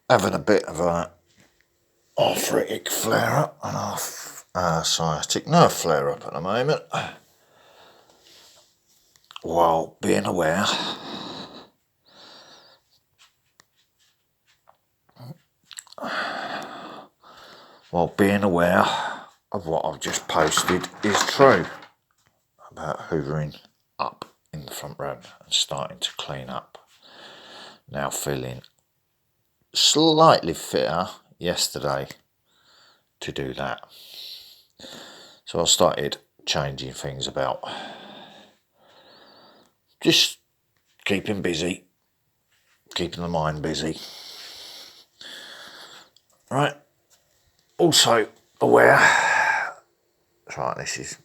Having a bit of a arthritic flare-up and sciatic nerve flare-up at the moment, while being aware of what I've just posted is true about hoovering up in the front room and starting to clean up. Now feeling slightly fitter yesterday to do that. So I started changing things about. Just keeping busy, keeping the mind busy. Right. Also aware, right, this is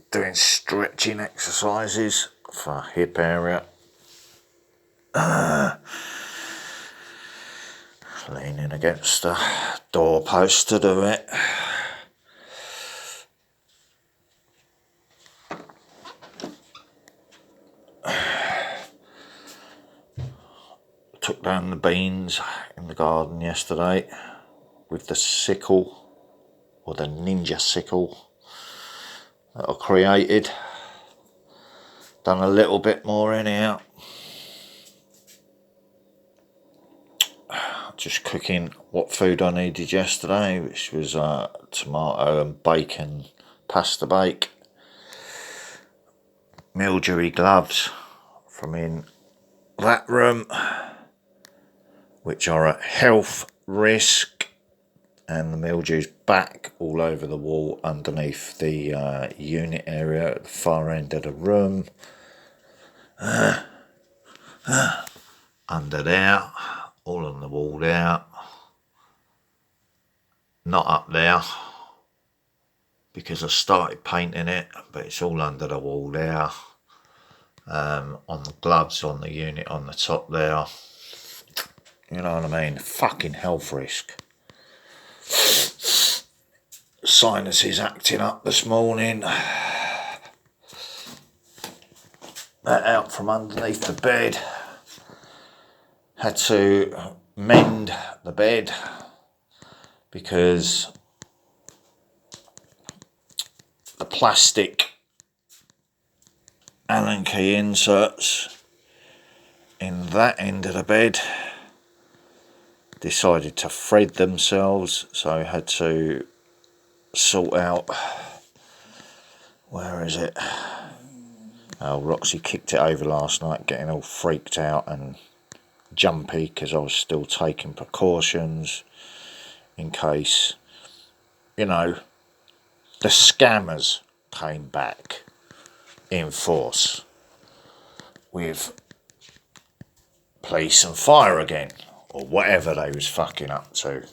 doing stretching exercises for hip area. Leaning against the doorpost to do it. Took down the beans in the garden yesterday with the sickle, or the ninja sickle that I created. Done a little bit more anyhow. Just cooking what food I needed yesterday, which was tomato and bacon pasta bake. Mildewy gloves from in that room, which are a health risk, and the mildew's back all over the wall underneath the unit area at the far end of the room. Under there, all on the wall there. Not up there, because I started painting it, but it's all under the wall there. On the gloves on the unit on the top there. You know what I mean? Fucking health risk. Sinuses acting up this morning. That out from underneath the bed. Had to mend the bed because the plastic Allen key inserts in that end of the bed decided to thread themselves, so I had to sort out, where is it? Oh, Roxy kicked it over last night, getting all freaked out and jumpy because I was still taking precautions in case, you know, the scammers came back in force with police and fire again, or whatever they was fucking up to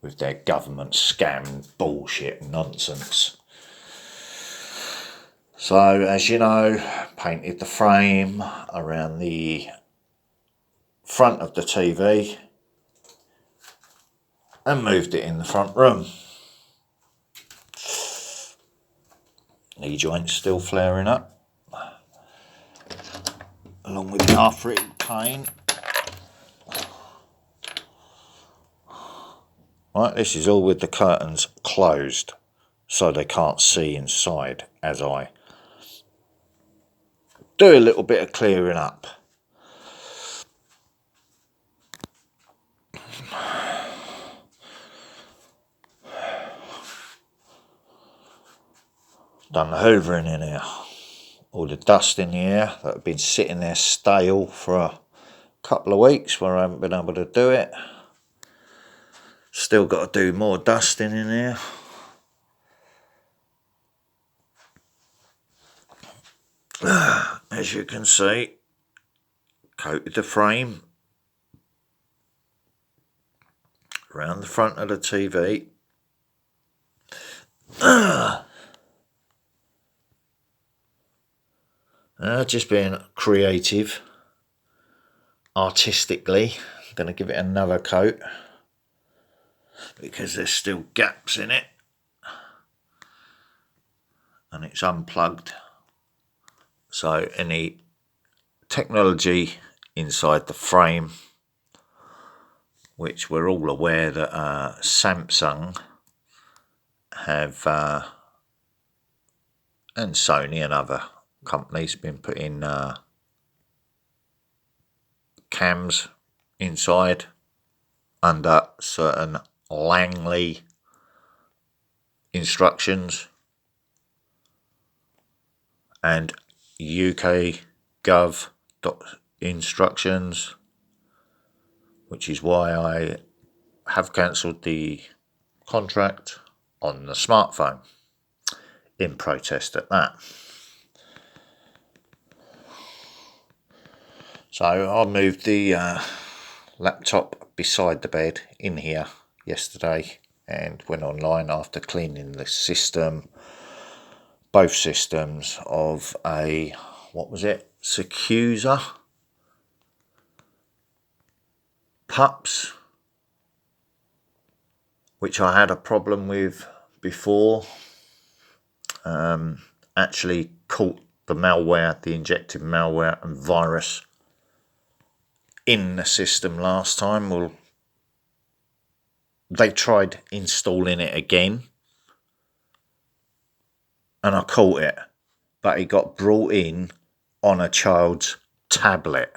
with their government scam bullshit nonsense. So, as you know, painted the frame around the front of the TV and moved it in the front room. Knee joints still flaring up, along with the arthritic pain. Right, this is all with the curtains closed, so they can't see inside as I do a little bit of clearing up. Done the hoovering in here. All the dust in the air that had been sitting there stale for a couple of weeks where I haven't been able to do it. Still got to do more dusting in here. As you can see, coated the frame around the front of the TV. Just being creative, artistically. I'm going to give it another coat because there's still gaps in it and it's unplugged. So any technology inside the frame, which we're all aware that Samsung have and Sony and other companies been putting cams inside under certain Langley instructions and UK Gov instructions, which is why I have cancelled the contract on the smartphone in protest at that. So I moved the laptop beside the bed in here yesterday and went online after cleaning the system, both systems of a, what was it, Secusa Pups, which I had a problem with before. Actually caught the malware, the injected malware and virus in the system last time. Well, they tried installing it again and I caught it, but it got brought in on a child's tablet.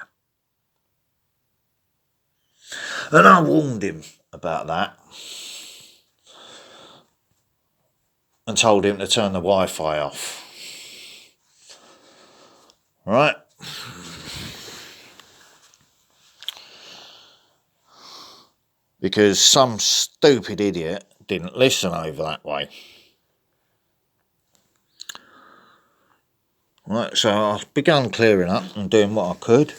And I warned him about that and told him to turn the Wi-Fi off. Right? Because some stupid idiot didn't listen over that way. Right, so I've begun clearing up and doing what I could.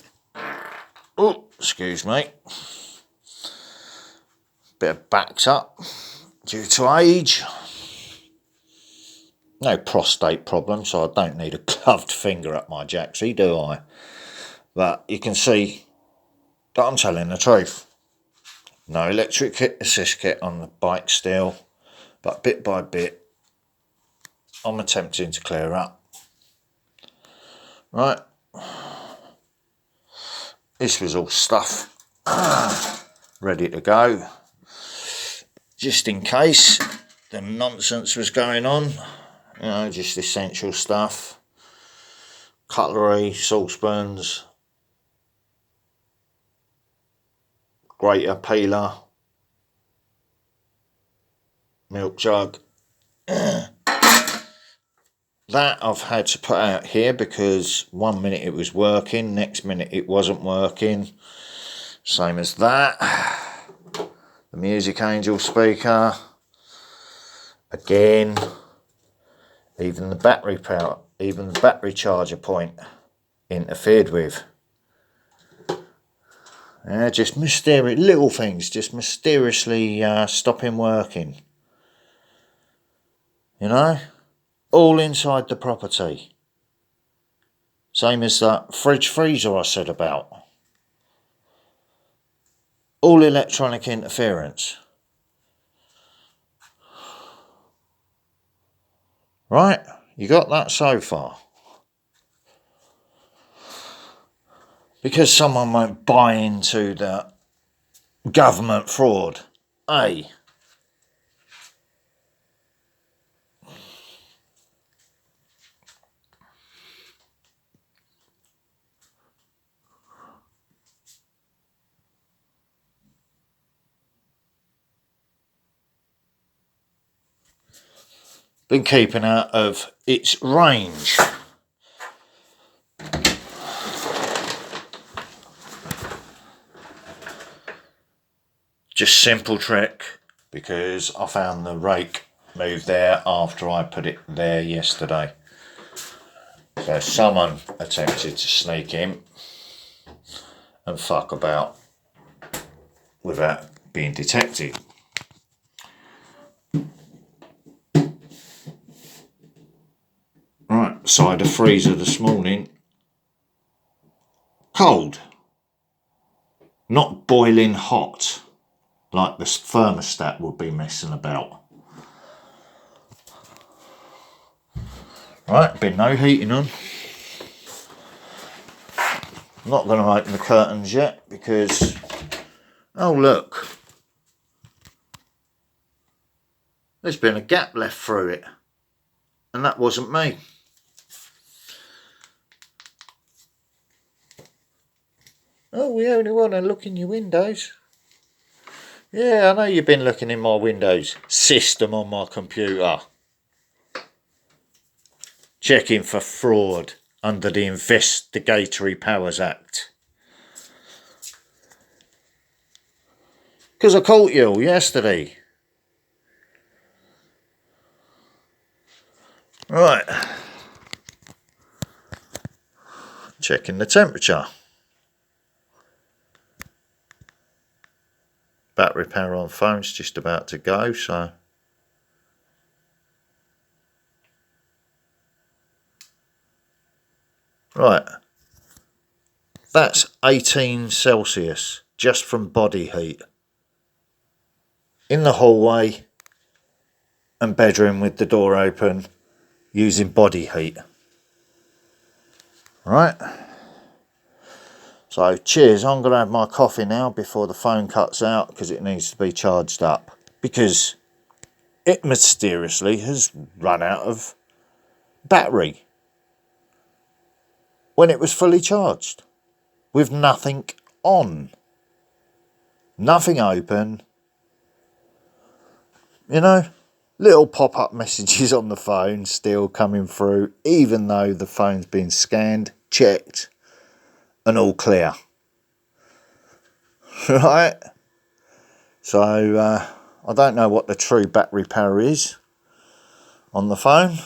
Oh, excuse me. Bit of backs up due to age. No prostate problem, so I don't need a gloved finger up my jacksie, do I? But you can see that I'm telling the truth. No electric kit assist kit on the bike still, but bit by bit I'm attempting to clear up. Right, this was all stuff ready to go, just in case the nonsense was going on, you know, just essential stuff, cutlery, saucepans, grater, peeler, milk jug. That I've had to put out here because 1 minute it was working, next minute it wasn't working. Same as that. The Music Angel speaker. Again. Even the battery power, even the battery charger point interfered with. Just mysterious little things, just mysteriously stopping working. You know? All inside the property. Same as that fridge freezer I said about. All electronic interference. Right? You got that so far? Because someone won't buy into the government fraud. Hey. Been keeping out of its range. Just simple trick, because I found the rake moved there after I put it there yesterday. So someone attempted to sneak in and fuck about without being detected. Right, so I had a freezer this morning. Cold. Not boiling hot, like the thermostat would be messing about. Right, been no heating on. I'm not going to open the curtains yet because, oh look, there's been a gap left through it, and that wasn't me. Oh, we only want to look in your windows. Yeah, I know you've been looking in my Windows system on my computer. Checking for fraud under the Investigatory Powers Act. Because I caught you all yesterday. Right. Checking the temperature. Battery power on phone's just about to go, so. Right. That's 18 Celsius just from body heat. In the hallway and bedroom with the door open using body heat. Right. So cheers, I'm going to have my coffee now before the phone cuts out because it needs to be charged up. Because it mysteriously has run out of battery when it was fully charged. With nothing on. Nothing open. You know, little pop-up messages on the phone still coming through, even though the phone's been scanned, checked, and all clear. Right? So, I don't know what the true battery power is on the phone.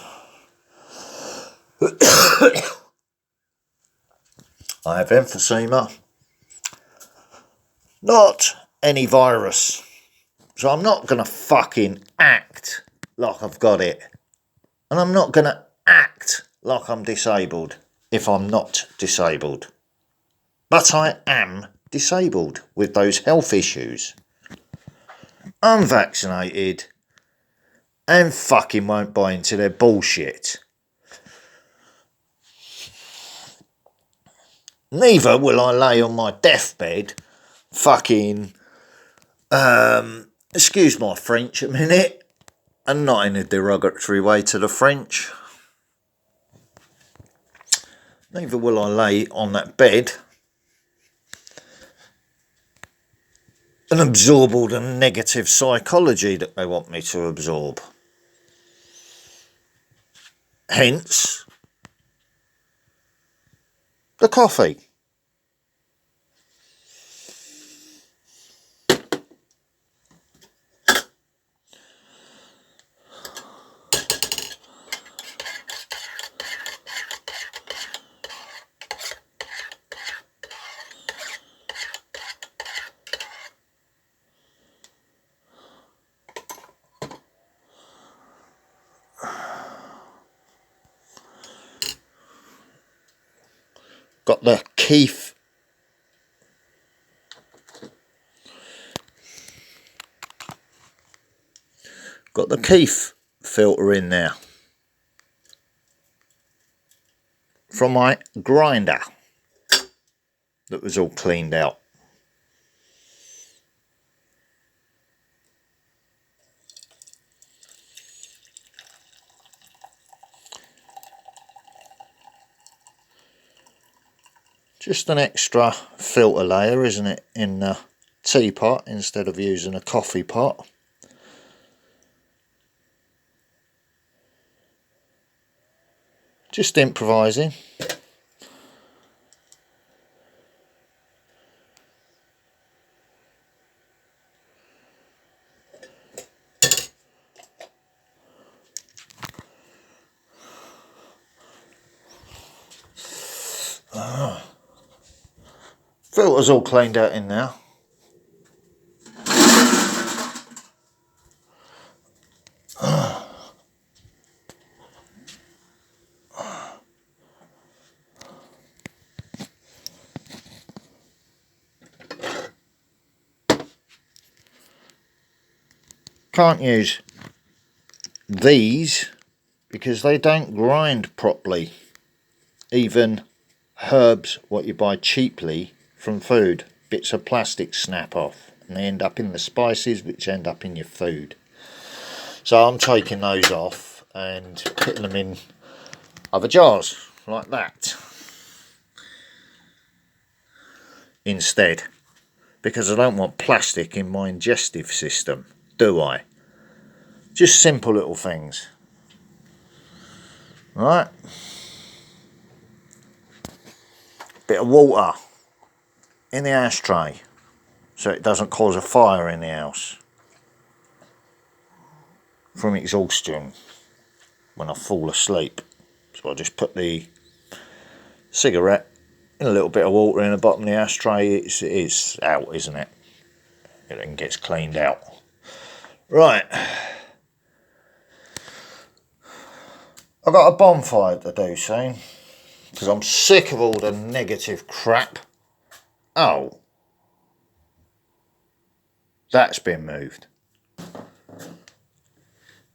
I have emphysema. Not any virus. So I'm not going to fucking act like I've got it. And I'm not going to act like I'm disabled if I'm not disabled. But I am disabled with those health issues. Unvaccinated and fucking won't buy into their bullshit. Neither will I lay on my deathbed fucking, excuse my French a minute, and not in a derogatory way to the French. Neither will I lay on that bed and absorb all the negative psychology that they want me to absorb. Hence, the coffee. Got the Keith. Got the Keith filter in there. From my grinder. That was all cleaned out. Just an extra filter layer, isn't it, in the teapot instead of using a coffee pot. Just improvising. Filter's all cleaned out in now. Can't use these because they don't grind properly. Even herbs, what you buy cheaply from food, bits of plastic snap off and they end up in the spices, which end up in your food. So I'm taking those off and putting them in other jars like that instead, because I don't want plastic in my digestive system, do I? Just simple little things. Right, bit of water in the ashtray so it doesn't cause a fire in the house from exhaustion when I fall asleep. So I just put the cigarette in a little bit of water in the bottom of the ashtray. It's out, isn't it? It then gets cleaned out. Right, I've got a bonfire to do soon because I'm sick of all the negative crap. Oh, that's been moved.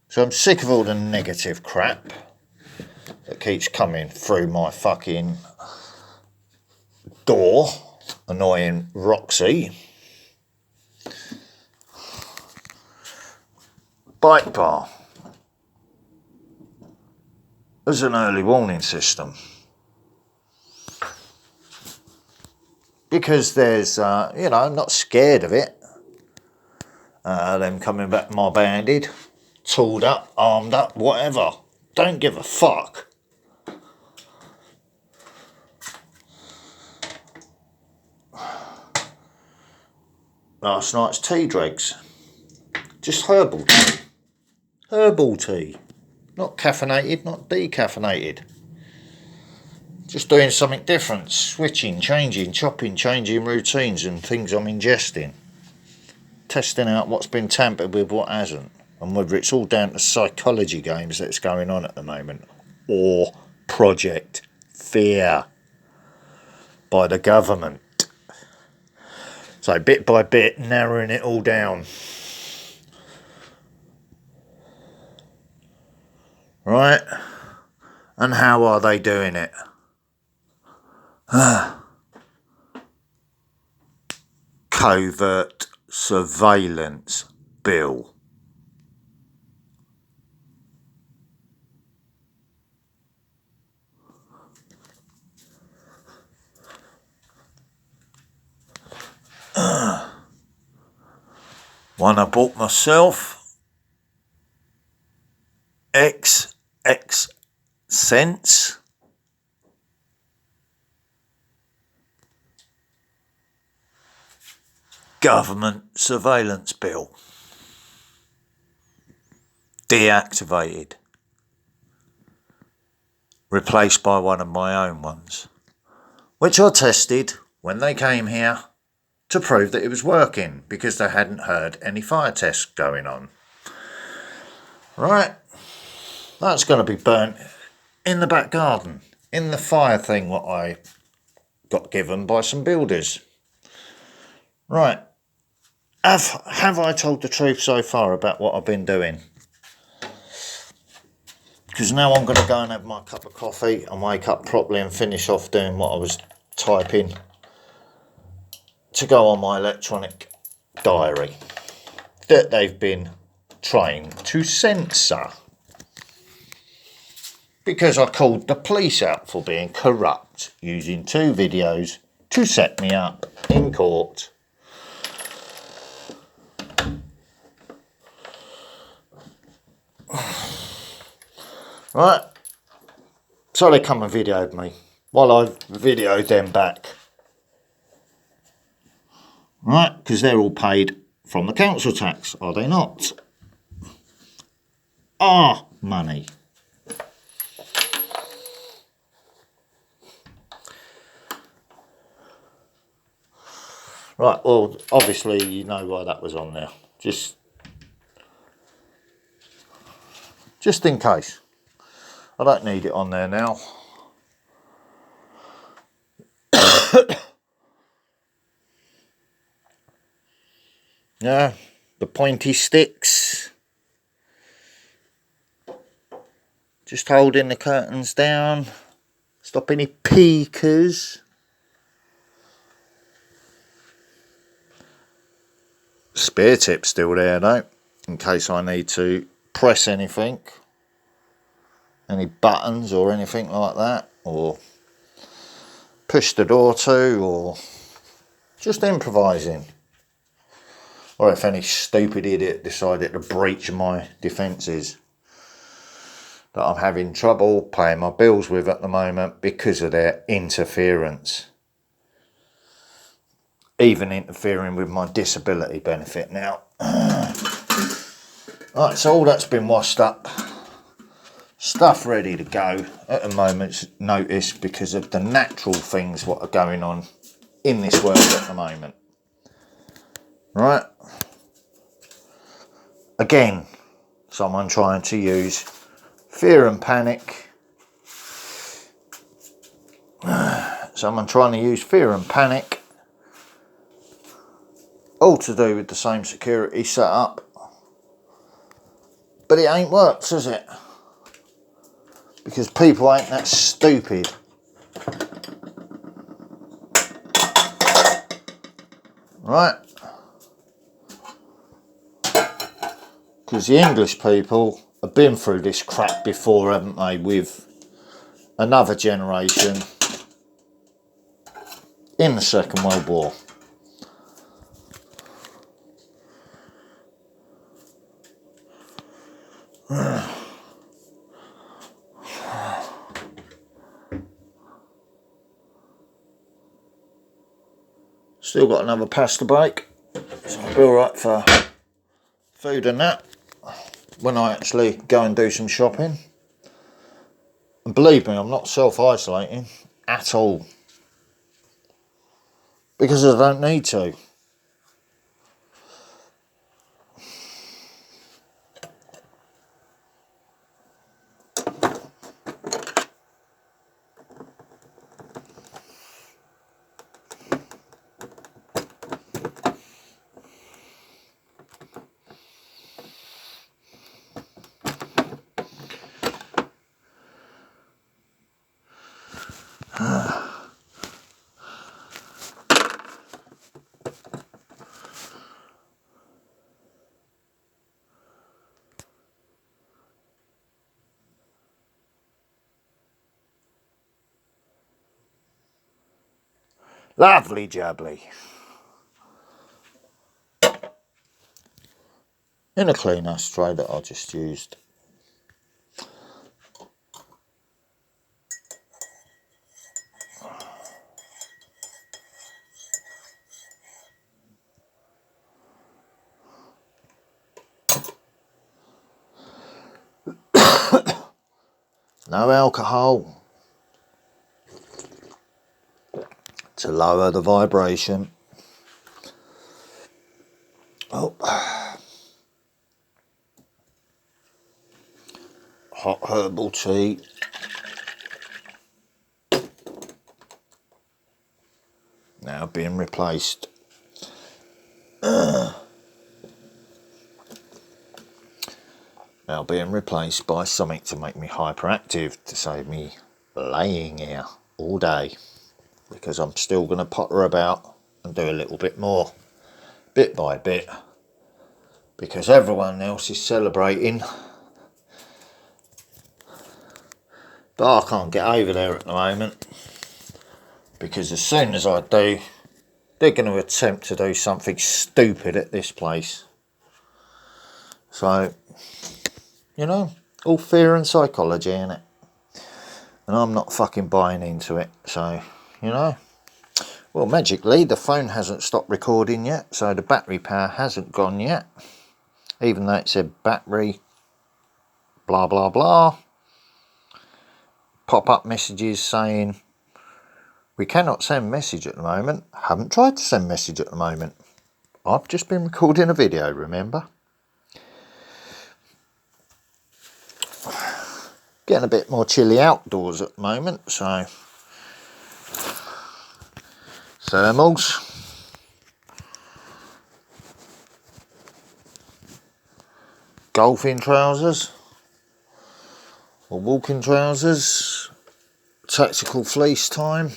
So I'm sick of all the negative crap that keeps coming through my fucking door, annoying Roxy. Bike bar as an early warning system, because there's you know, I'm not scared of it, them coming back mob handed, tooled up, armed up, whatever, don't give a fuck. Last night's tea dregs, just herbal tea. Herbal tea, not caffeinated, not decaffeinated. Just doing something different, switching, changing, chopping, changing routines and things I'm ingesting. Testing out what's been tampered with, what hasn't, and whether it's all down to psychology games that's going on at the moment, or Project Fear by the government. So bit by bit, narrowing it all down. Right? And how are they doing it? Covert surveillance bill. One I bought myself. XX cents. Government surveillance bill. Deactivated. Replaced by one of my own ones, which I tested when they came here to prove that it was working, because they hadn't heard any fire tests going on. Right, that's going to be burnt in the back garden, in the fire thing what I got given by some builders. Right, have I told the truth so far about what I've been doing? Because now I'm going to go and have my cup of coffee and wake up properly and finish off doing what I was typing to go on my electronic diary that they've been trying to censor, because I called the police out for being corrupt, using 2 videos to set me up in court. Right, so they come and videoed me while I videoed them back. Right, because they're all paid from the council tax, are they not? Our money. Right, well, obviously you know why that was on there. Just in case. I don't need it on there now. Yeah, the pointy sticks. Just holding the curtains down. Stop any peekers. Spare tip still there though, in case I need to press anything. Any buttons or anything like that. Or push the door to, or just improvising. Or if any stupid idiot decided to breach my defences that I'm having trouble paying my bills with at the moment because of their interference. Even interfering with my disability benefit now. Right, so all that's been washed up. Stuff ready to go at a moment's notice because of the natural things what are going on in this world at the moment. Right? Again, someone trying to use fear and panic. Someone trying to use fear and panic. All to do with the same security setup. But it ain't worked, has it? Because people ain't that stupid. Right? Because the English people have been through this crap before, haven't they? With another generation in the Second World War. Still got another pasta break, so I'll be alright for food and that when I actually go and do some shopping. And believe me, I'm not self-isolating at all, because I don't need to. Lovely jubbly. In a clean ashtray that I just used. No alcohol to lower the vibration. Oh, hot herbal tea. Now being replaced. Now being replaced by something to make me hyperactive, to save me laying here all day, because I'm still going to potter about and do a little bit more, bit by bit, because everyone else is celebrating, but I can't get over there at the moment, because as soon as I do, they're going to attempt to do something stupid at this place. So, you know, all fear and psychology, innit? And I'm not fucking buying into it, so, you know. Well, magically, the phone hasn't stopped recording yet, so the battery power hasn't gone yet. Even though it said battery, blah, blah, blah. Pop-up messages saying We cannot send message at the moment. Haven't tried to send message at the moment. I've just been recording a video, remember? Getting a bit more chilly outdoors at the moment, so thermals. Golfing trousers or walking trousers, tactical fleece time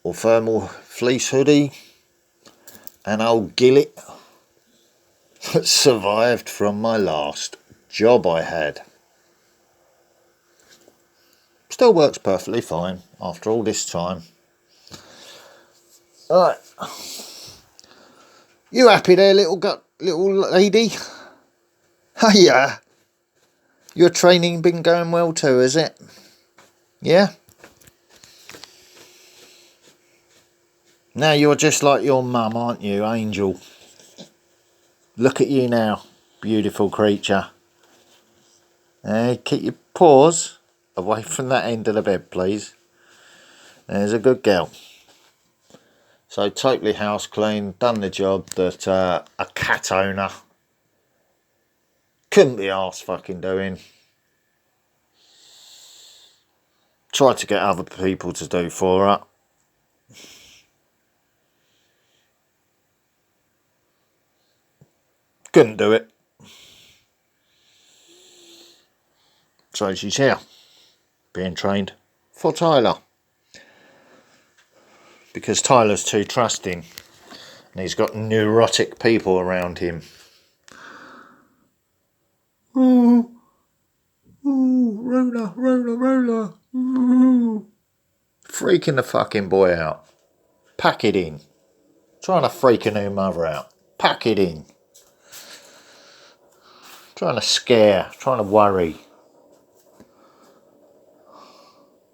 or thermal fleece hoodie, and old Gillet that survived from my last job I had. Still works perfectly fine after all this time. Right, you happy there, little lady? Oh yeah. Your training been going well too, is it? Yeah? Now you're just like your mum, aren't you, Angel? Look at you now, beautiful creature. Keep your paws away from that end of the bed, please. There's a good girl. So totally house clean, done the job that a cat owner couldn't be arsed fucking doing. Tried to get other people to do for her. Couldn't do it. So she's here, being trained for Tyler. Because Tyler's too trusting and he's got neurotic people around him. Oh, roller. Ooh. Freaking the fucking boy out. Pack it in. Trying to freak a new mother out. Pack it in. Trying to scare, trying to worry.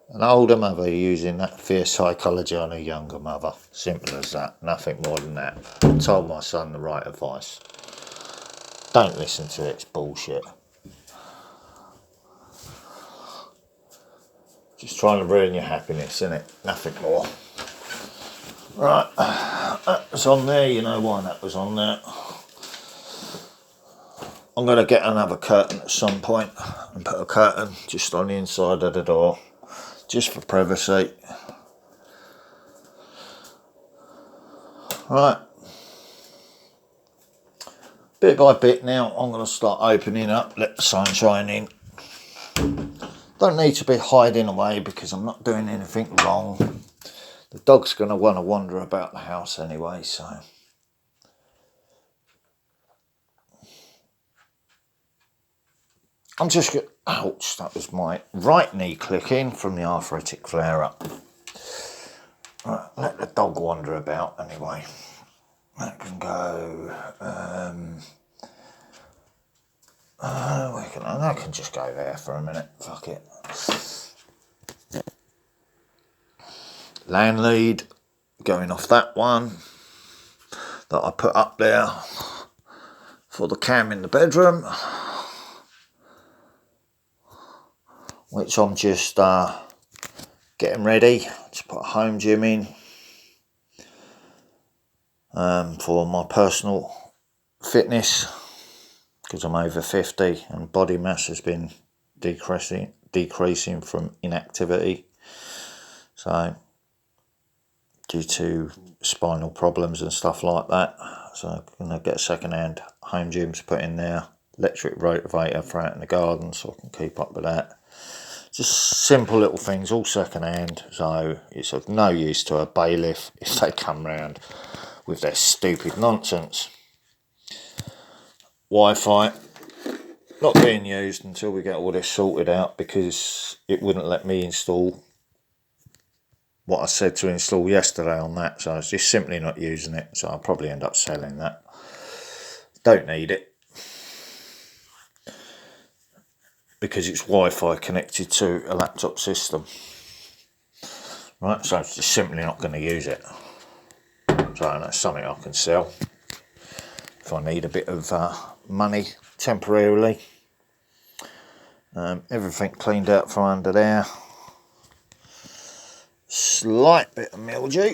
An older mother using that fear psychology on a younger mother. Simple as that. Nothing more than that. I told my son the right advice. Don't listen to it, it's bullshit. Just trying to ruin your happiness, innit? Nothing more. Right, that was on there, you know why that was on there. I'm going to get another curtain at some point and put a curtain just on the inside of the door, just for privacy. Right, bit by bit now, I'm going to start opening up, let the sun shine in. Don't need to be hiding away because I'm not doing anything wrong. The dog's going to want to wander about the house anyway, so. I'm just going to, ouch, that was my right knee clicking from the arthritic flare-up. Right, let the dog wander about anyway. That can go, I can just go there for a minute, fuck it. Land lead, going off that one that I put up there for the cam in the bedroom, which I'm just getting ready to put a home gym in for my personal fitness, because I'm over 50 and body mass has been decreasing from inactivity. So due to spinal problems and stuff like that, so I'm going to get a second-hand home gym to put in there, electric rotator for out in the garden so I can keep up with that. Just simple little things, all second-hand, so it's of no use to a bailiff if they come round with their stupid nonsense. Wi-Fi not being used until we get all this sorted out, because it wouldn't let me install what I said to install yesterday on that, so I was just simply not using it, so I'll probably end up selling that. Don't need it because it's Wi-Fi connected to a laptop system, right? So I'm just simply not going to use it. So that's something I can sell if I need a bit of money temporarily. Everything cleaned out from under there. slight bit of mildew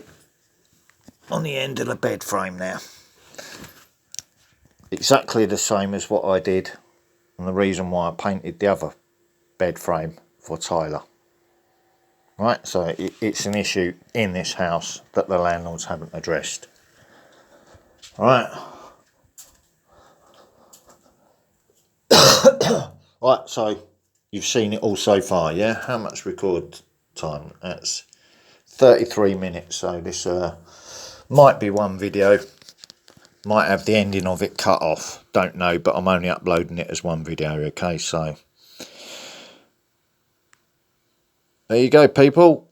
on the end of the bed frame now. Exactly the same as what I did, and the reason why I painted the other bed frame for Tyler. Right, so it's an issue in this house that the landlords haven't addressed. Right. Right, so you've seen it all so far, yeah? How much record time? That's 33 minutes, so this might be one video. Might have the ending of it cut off, don't know, but I'm only uploading it as one video, okay? So there you go, people.